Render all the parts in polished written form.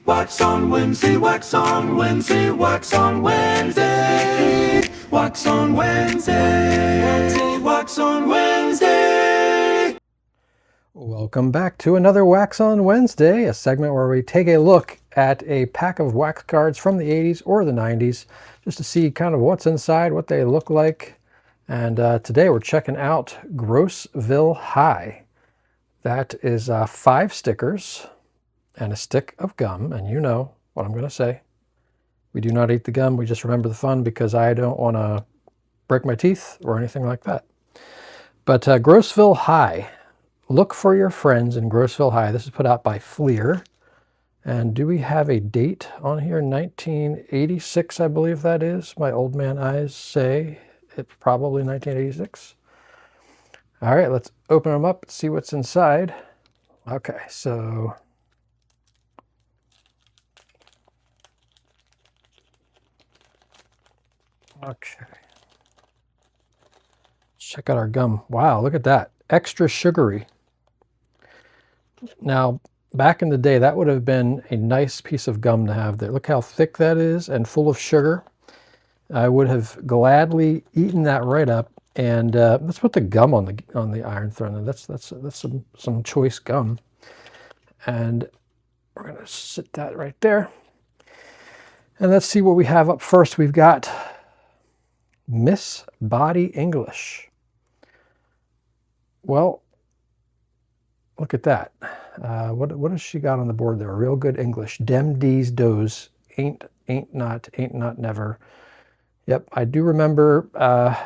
Wax on Wednesday, wax on Wednesday, wax on Wednesday. Wax on Wednesday, wax on Wednesday. Welcome back to another Wax on Wednesday, a segment where we take a look at a pack of wax cards from the 80s or the 90s, just to see kind of what's inside, what they look like. And today we're checking out Grossville High. That is 5 stickers and a stick of gum, and you know what I'm going to say. We do not eat the gum, we just remember the fun because I don't want to break my teeth or anything like that. But Grossville High. Look for your friends in Grossville High. This is put out by Fleer. And do we have a date on here? 1986, I believe that is. My old man eyes say it's probably 1986. All right, let's open them up and see what's inside. Okay, so okay. Check out our gum. Wow, look at that. Extra sugary. Now, back in the day, that would have been a nice piece of gum to have there. Look how thick that is and full of sugar. I would have gladly eaten that right up. And let's put the gum on the iron throne. That's some choice gum. And we're gonna sit that right there. And let's see what we have up first. We've got Miss Body English. Well, look at that. What has she got on the board there? Real good English. Dem, dees, does. Ain't not, never. Yep, I do remember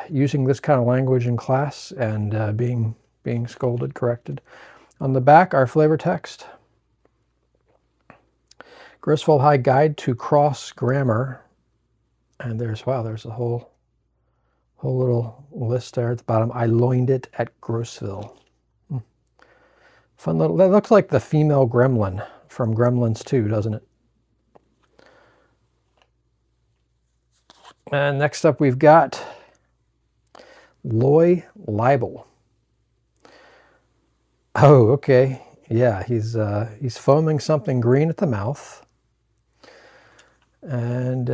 using this kind of language in class and being scolded, corrected. On the back, our flavor text. Grossville High Guide to Cross Grammar. And there's, wow, there's a whole little list there at the bottom. I loined it at Grossville. Fun little, that looks like the female gremlin from Gremlins 2, doesn't it? And next up we've got Loy Libel. Oh, okay. Yeah, he's foaming something green at the mouth. And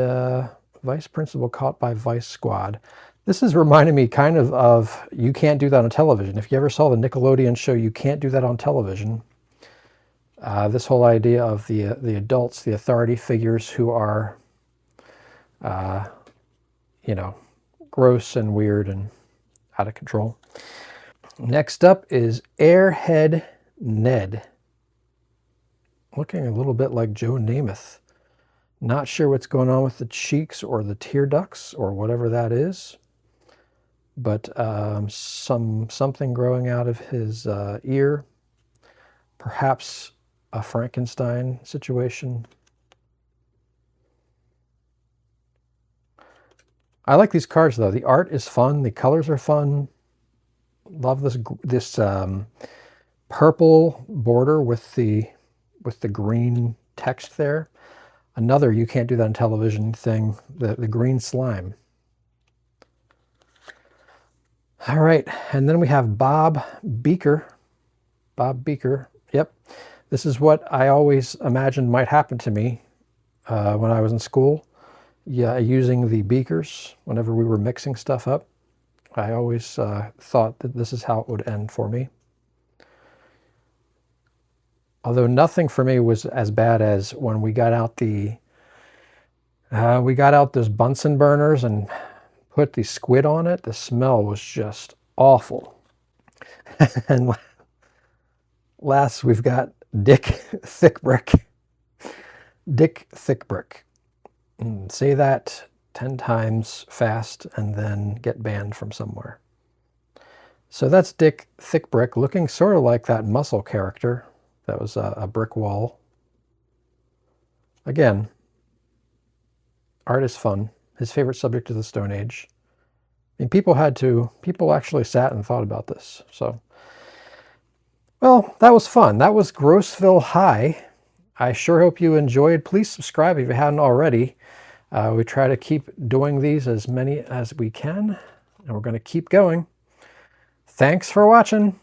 Vice Principal caught by Vice Squad. This is reminding me kind of You Can't Do That on Television. If you ever saw the Nickelodeon show You Can't Do That on Television, this whole idea of the adults, the authority figures who are, you know, gross and weird and out of control. Next up is Airhead Ned. Looking a little bit like Joe Namath. Not sure what's going on with the cheeks or the tear ducts or whatever that is. But something growing out of his ear. Perhaps a Frankenstein situation. I like these cards though. The art is fun. The colors are fun. Love this purple border with the green text there. Another You Can't Do That on Television thing. The green slime. All right, and then we have Bob Beaker. Bob Beaker, yep. This is what I always imagined might happen to me when I was in school. Yeah, using the beakers whenever we were mixing stuff up. I always thought that this is how it would end for me. Although nothing for me was as bad as when we got out those Bunsen burners and put the squid on it. The smell was just awful. And last we've got Dick Thickbrick. Dick Thickbrick. Say that 10 times fast and then get banned from somewhere. So that's Dick Thickbrick, looking sort of like that Muscle character. That was a brick wall. Again, art is fun. His favorite subject is the Stone Age. I mean, people actually sat and thought about this. So, well, that was fun. That was Grossville High. I sure hope you enjoyed. Please subscribe if you haven't already. We try to keep doing these as many as we can, and we're going to keep going. Thanks for watching.